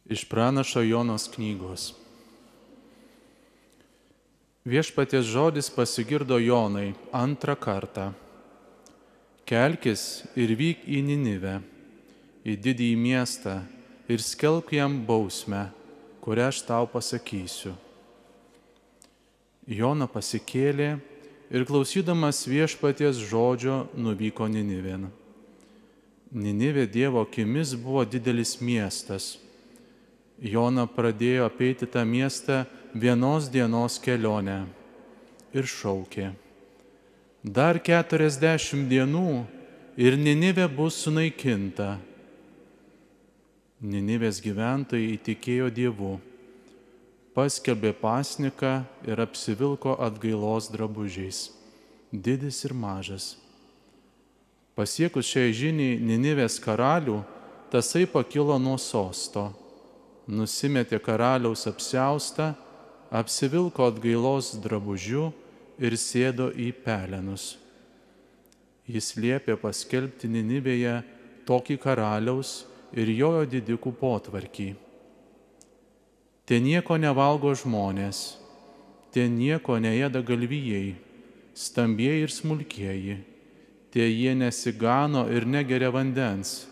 Iš pranašo Jonos knygos. Viešpaties žodis pasigirdo Jonai antrą kartą. Kelkis ir vyk į Ninivę, į didįjį miestą ir skelbk jam bausmę, kurią aš tau pasakysiu. Jona pasikėlė ir klausydamas viešpaties žodžio nuvyko Ninivėn. Ninivė Dievo akimis buvo didelis miestas. Jona pradėjo apeiti tą miestą vienos dienos kelionę ir šaukė: dar 40 dienų ir Ninivė bus sunaikinta. Ninivės gyventojai įtikėjo Dievu, paskelbė pasniką ir apsivilko atgailos drabužiais, didis ir mažas. Pasiekus šiai žiniai Ninivės karalių, tasai pakilo nuo sosto, nusimetė karaliaus apsiaustą, apsivilko atgailos drabužiu ir sėdo į pelenus. Jis liepė paskelbti Ninivėje tokį karaliaus ir jojo didikų potvarkį. Ten nieko nevalgo žmonės, ten nieko neėda galvijai, stambieji ir smulkieji, tie jie nesigano ir negeria vandens,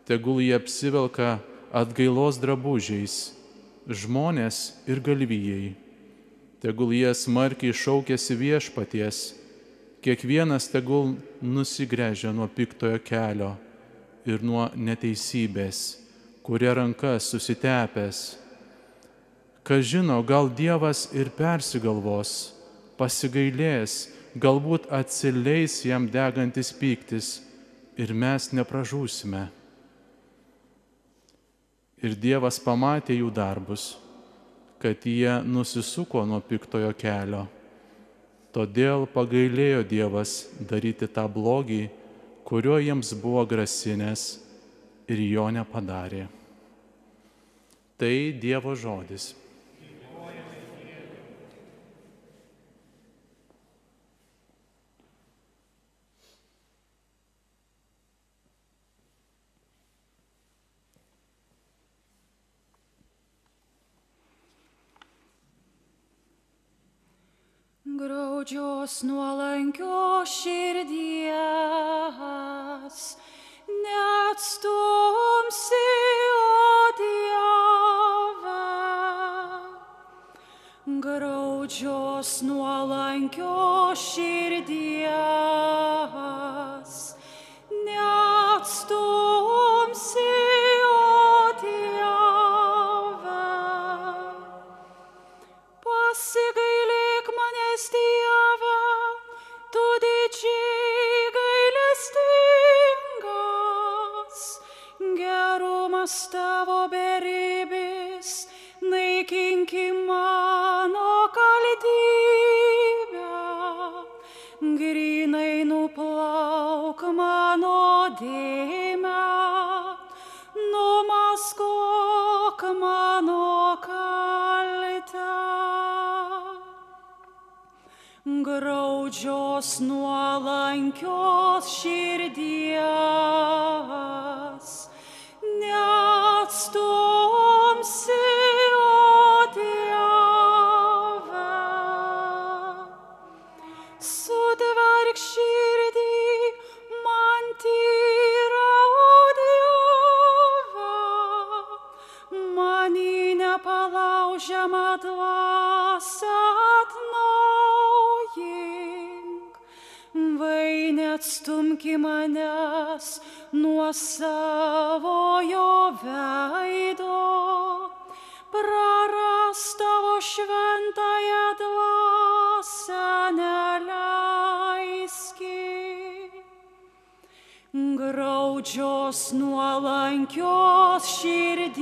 tegul jie apsivelka atgailos drabužiais, žmonės ir galvijai, tegul jie smarkiai šaukiasi viešpaties, kiekvienas tegul nusigręžia nuo piktojo kelio ir nuo neteisybės, kuria ranka susitepęs. Kas žino, gal Dievas ir persigalvos, pasigailės, galbūt atsileis jam degantis pyktis ir mes nepražūsime. Ir Dievas pamatė jų darbus, kad jie nusisuko nuo piktojo kelio. Todėl pagailėjo Dievas daryti tą blogį, kurio jiems buvo grasinęs, ir jo nepadarė. Tai Dievo žodis. Graudžios nuolankios širdies neatstumsi, o Dieve. Graudžios nuolankios širdies neatstumsi, o Dieve. Pasigailėk manęs, Dieve, tu didžiai gailestingas, gerumas tavo beribis, naikinki mano kaltybę, grynai nuplauk mano dėmę, numaskok mano kaltę. Graudžios nuolankios širdies neatstumsi, o Dieve. Sutverk širdį man tyrą, o Dieve, many nepalaužiamą dvasią atnaujink, vai neatstumki manęs nuo savojo veido, prarast tavo šventąją dvasią neleiski. Graudžios nuolankios širdies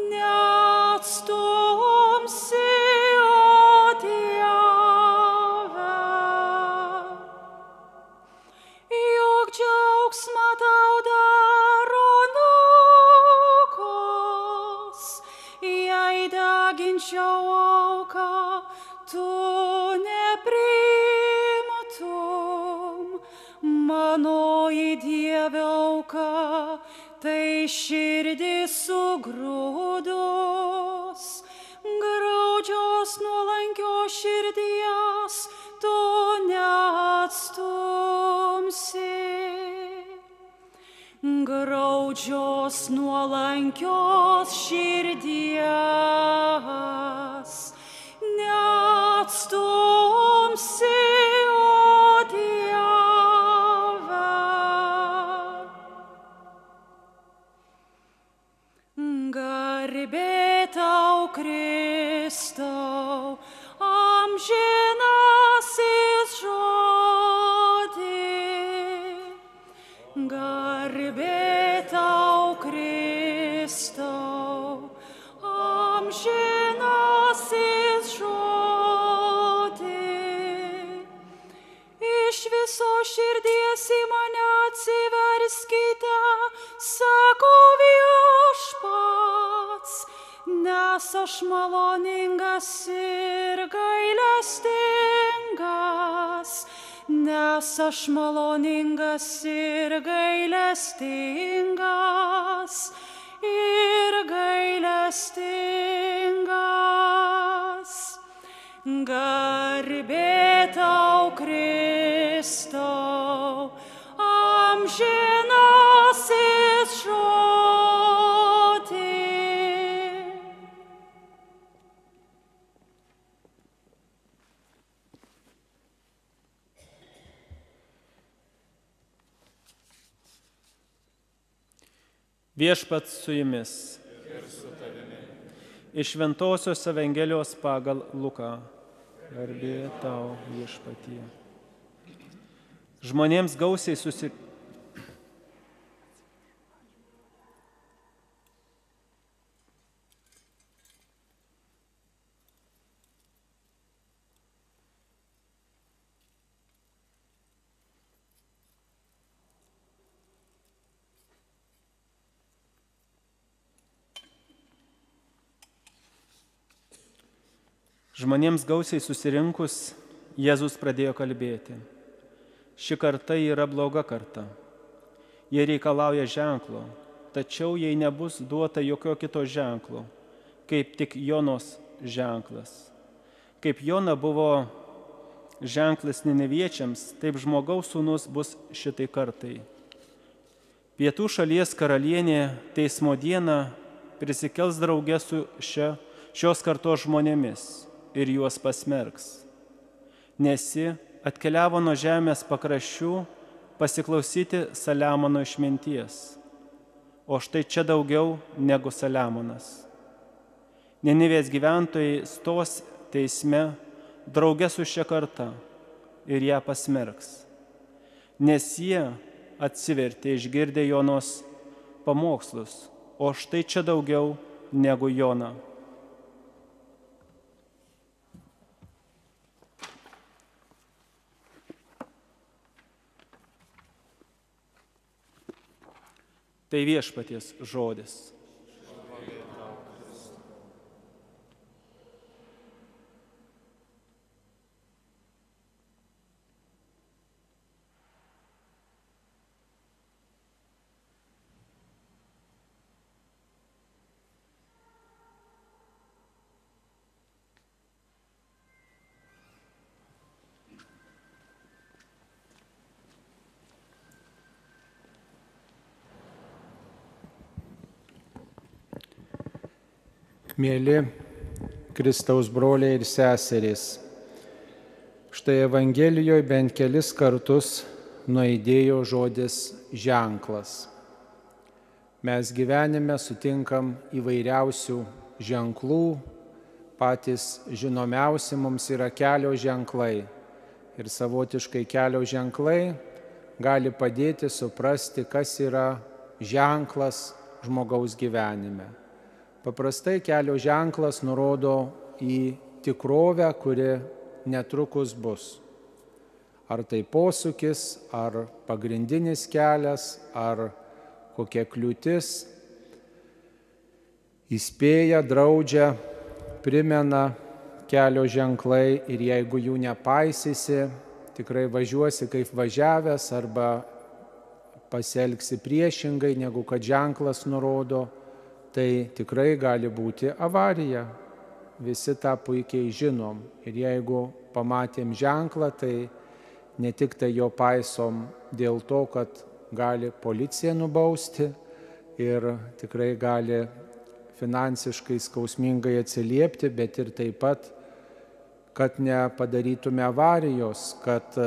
neatstumsi, o Dieve. Juk džiaugsmą tau daro nukos, jei deginčiau auką tu nepriimtum. Manoji Dieve auka, tai širdį sugrūdus, graudžios nuolankios širdies tu neatstumsi. Graudžios nuolankios širdies neatstumsi, o Dieve. Garbė tau, Kristau, amžinasis žodį. Garbė tau, Kristau, amžinasis žodį. Iš viso širdies į mane atsiverskite, sako Viešpats, nes aš maloningas ir gailestingas, nes aš maloningas ir gailestingas, Garbė tau, Kristau, amžinasis žodį. Viešpats su jumis. Iš Šventosios Evangelijos pagal Luką. Garbė tau, Viešpatie. Žmonėms gausiai susirinkus, Jėzus pradėjo kalbėti. Ši karta yra bloga karta. Jie reikalauja ženklo, tačiau jai nebus duota jokio kito ženklo, kaip tik Jonos ženklas. Kaip Jona buvo ženklas Nineviečiams, taip žmogaus sūnus bus šitai kartai. Pietų šalies karalienė teismo dieną prisikels drauge su šios kartos žmonėmis ir juos pasmerks, nes ji atkeliavo nuo žemės pakraščių pasiklausyti Saliamono išminties, o štai čia daugiau negu Saliamonas. Ninivės gyventojai stos teisme drauge su šia karta ir ją pasmerks, nes jie atsivertė išgirdę Jonos pamokslus, o štai čia daugiau negu Jona. Tai Viešpaties žodis. Mėly Kristaus broliai ir seserys, štai Evangelijoje bent kelis kartus nuaidėjo žodis ženklas. Mes gyvenime sutinkam įvairiausių ženklų, patys žinomiausi mums yra kelio ženklai. Ir savotiškai kelio ženklai gali padėti suprasti, kas yra ženklas žmogaus gyvenime. Paprastai kelio ženklas nurodo į tikrovę, kuri netrukus bus. Ar tai posūkis, ar pagrindinis kelias, ar kokia kliūtis. Įspėja, draudžia, primena kelio ženklai ir jeigu jų nepaisysi, tikrai važiuosi kaip važiavęs arba pasielgsi priešingai, negu kad ženklas nurodo, tai tikrai gali būti avarija. Visi tą puikiai žinom. Ir jeigu pamatėm ženklą, tai ne tik tai jo paisom dėl to, kad gali policija nubausti ir tikrai gali finansiškai skausmingai atsiliepti, bet ir taip pat, kad nepadarytume avarijos, kad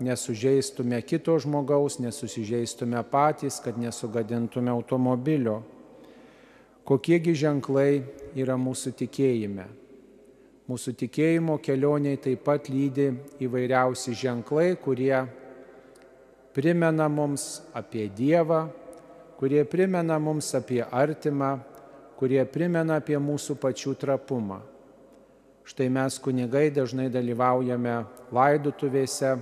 nesužeistume kito žmogaus, nesusižeistume patys, kad nesugadintume automobilio. Kokiegi ženklai yra mūsų tikėjime? Mūsų tikėjimo kelioniai taip pat lydi įvairiausi ženklai, kurie primena mums apie Dievą, kurie primena mums apie artimą, kurie primena apie mūsų pačių trapumą. Štai mes kunigai dažnai dalyvaujame laidotuvėse,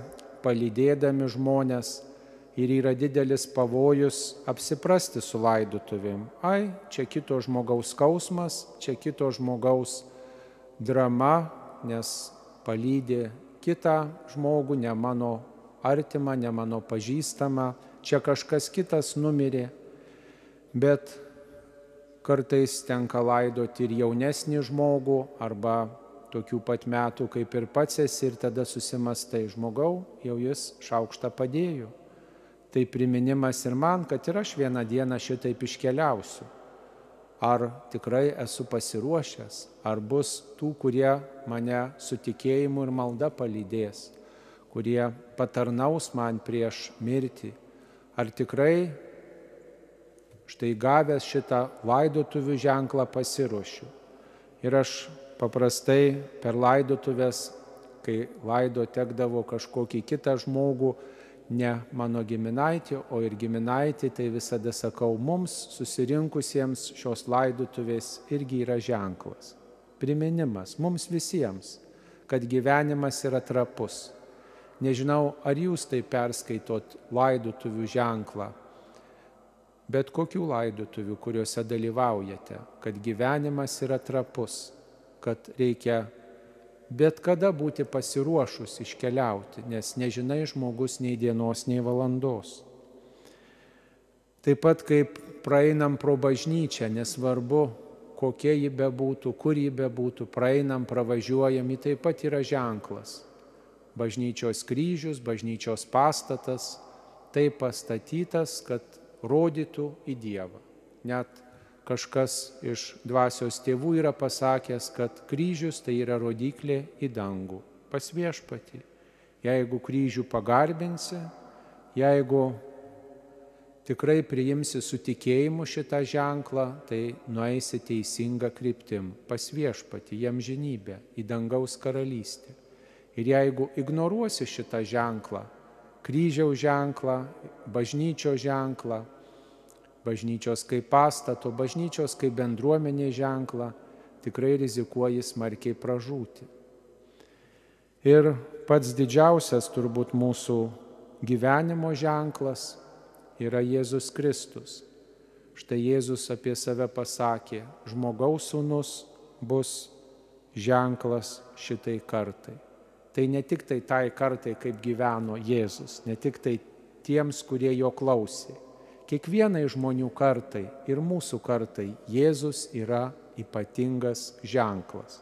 palydėdami žmonės ir yra didelis pavojus apsiprasti su laidotuvėm. Ai, čia kito žmogaus skausmas, čia kito žmogaus drama, nes palydė kitą žmogų, ne mano artimą, ne mano pažįstamą, čia kažkas kitas numirė. Bet kartais tenka laidoti ir jaunesnį žmogų arba tokių pat metų kaip ir pats esi ir tada susimastai, žmogau, jau jis šaukštą padėjo. Tai priminimas ir man, kad ir aš vieną dieną šitaip iškeliausiu. Ar tikrai esu pasiruošęs, ar bus tų, kurie mane su tikėjimu ir malda palydės, kurie patarnaus man prieš mirtį. Ar tikrai štai gavęs šitą laidotuvių ženklą pasiruošiu. Ir aš paprastai per laidotuvės, kai laido tekdavo kažkokį kitą žmogų, ne mano giminaitį, o ir giminaitį, tai visada sakau, mums susirinkusiems šios laidotuvės irgi yra ženklas. Priminimas mums visiems, kad gyvenimas yra trapus. Nežinau, ar jūs tai perskaitot laidotuvių ženklą, bet kokių laidotuvių, kuriuose dalyvaujate, kad gyvenimas yra trapus, kad reikia bet kada būti pasiruošus iškeliauti, nes nežinai žmogus nei dienos, nei valandos. Taip pat kaip praeinam pro bažnyčią, nesvarbu, kokia ji bebūtų, kur ji bebūtų, praeinam, pravažiuojam, ji taip pat yra ženklas. Bažnyčios kryžius, bažnyčios pastatas, taip pastatytas, kad rodytų į Dievą. Net kažkas iš dvasios tėvų yra pasakęs, kad kryžius tai yra rodyklė į dangų, pas Viešpatį. Jeigu kryžių pagarbinsi, jeigu tikrai priimsi su tikėjimu šitą ženklą, tai nueisi teisinga kryptim, pas Viešpatį, į amžinybę, į dangaus karalystę. Ir jeigu ignoruosi šitą ženklą, kryžiaus ženklą, bažnyčios ženklą, bažnyčios kaip pastato, bažnyčios kaip bendruomenė ženklą, tikrai rizikuoji smarkiai pražūti. Ir pats didžiausias turbūt mūsų gyvenimo ženklas yra Jėzus Kristus. Štai Jėzus apie save pasakė, žmogaus sūnus bus ženklas šitai kartai. Tai ne tik tai kartai, kaip gyveno Jėzus, ne tik tai tiems, kurie jo klausė. Kiekvienai žmonių kartai ir mūsų kartai Jėzus yra ypatingas ženklas.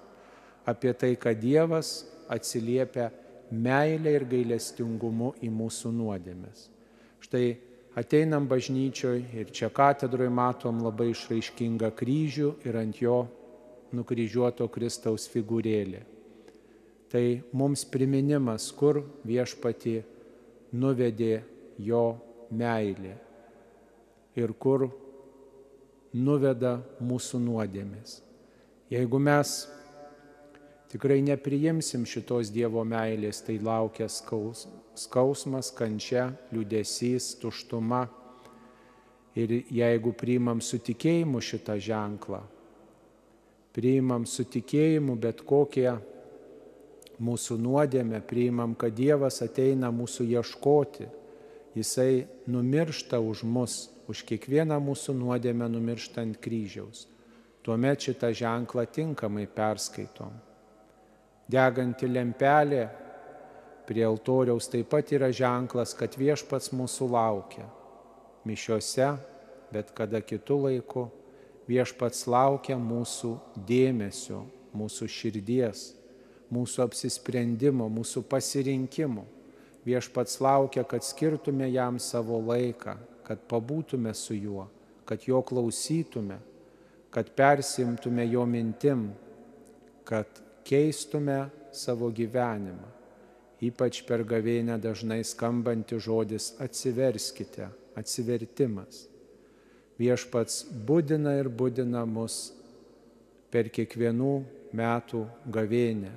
Apie tai, kad Dievas atsiliepia meilę ir gailestingumu į mūsų nuodėmes. Štai ateinam bažnyčioj ir čia katedroje matom labai išraiškingą kryžių ir ant jo nukryžiuoto Kristaus figūrėlė. Tai mums priminimas, kur Viešpatį nuvedė jo meilė ir kur nuveda mūsų nuodėmės. Jeigu mes tikrai nepriimsim šitos Dievo meilės, tai laukia skausmas, kančia, liūdesys, tuštuma. Ir jeigu priimam su tikėjimu šitą ženklą, priimam su tikėjimu bet kokią mūsų nuodėmę, priimam, kad Dievas ateina mūsų ieškoti, Jisai numiršta už mus, už kiekvieną mūsų nuodėmę numiršta ant kryžiaus. Tuomet šitą ženklą tinkamai perskaitom. Deganti lempelė prie altoriaus taip pat yra ženklas, kad Viešpats mūsų laukia. mišiose, bet kada kitu laiku, Viešpats laukia mūsų dėmesio, mūsų širdies, mūsų apsisprendimo, mūsų pasirinkimo. Viešpats laukia, kad skirtume jam savo laiką, kad pabūtume su juo, kad jo klausytume, kad persimtume jo mintim, kad keistume savo gyvenimą. Ypač per gavėnią dažnai skambanti žodis atsiverskite, atsivertimas. Viešpats budina ir budina mus per kiekvienų metų gavėnią,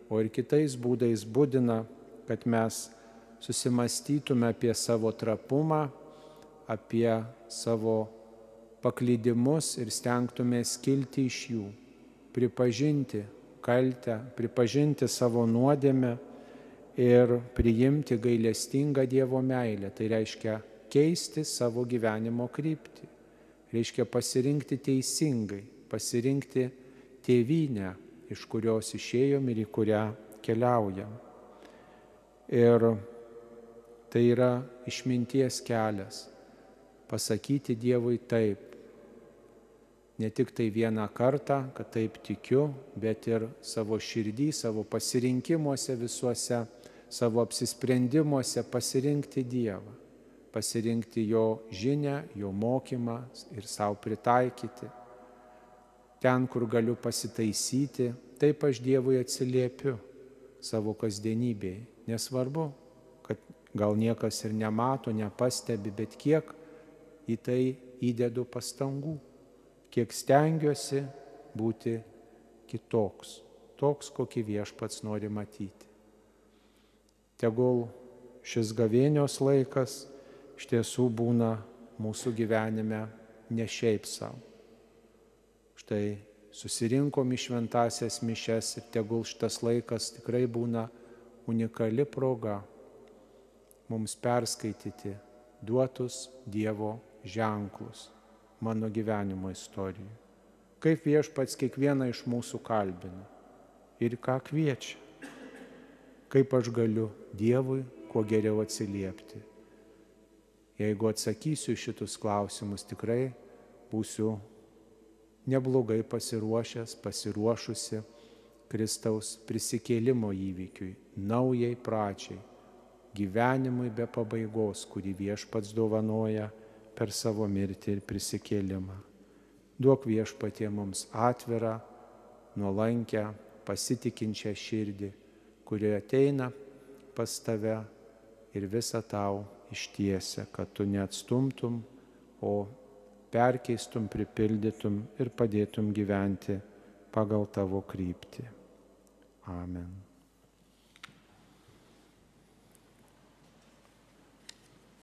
o ir kitais būdais budina, kad mes susimastytume apie savo trapumą, apie savo paklydimus ir stengtumės kilti iš jų, pripažinti kaltę, pripažinti savo nuodėmę ir priimti gailestingą Dievo meilę. Tai reiškia keisti savo gyvenimo kryptį. Reiškia pasirinkti teisingai, pasirinkti tėvynę, iš kurios išėjom ir į kurią keliaujam. Ir tai yra išminties kelias. Pasakyti Dievui taip. Ne tik tai vieną kartą, kad taip tikiu, bet ir savo širdį, savo pasirinkimuose visuose, savo apsisprendimuose pasirinkti Dievą. Pasirinkti jo žinią, jo mokymą ir savo pritaikyti. Ten, kur galiu pasitaisyti, taip aš Dievui atsiliepiu savo kasdienybėje. Nesvarbu, kad gal niekas ir nemato, nepastebi, bet kiek į tai įdedu pastangų, kiek stengiuosi būti kitoks, toks, kokį Viešpats nori matyti. Tegul šis gavėnios laikas iš tiesų būna mūsų gyvenime ne šiaip savo. Štai susirinkom į šventąsias mišias ir tegul šitas laikas tikrai būna unikali proga mums perskaityti duotus Dievo ženklus mano gyvenimo istorijoje. Kaip Viešpats kiekvieną iš mūsų kalbina ir ką kviečia. Kaip aš galiu Dievui kuo geriau atsiliepti. Jeigu atsakysiu šitus klausimus, tikrai būsiu neblogai pasiruošusi Kristaus prisikėlimo įvykiui, naujai pradžiai, gyvenimui be pabaigos, kurį Viešpats dovanoja per savo mirtį ir prisikėlimą. Duok Viešpatie mums atvirą, nuolankę, pasitikinčią širdį, kuri ateina pas tave ir visą tau ištiesia, kad tu neatstumtum, o perkeistum, pripildytum ir padėtum gyventi pagal tavo kryptį. Amen.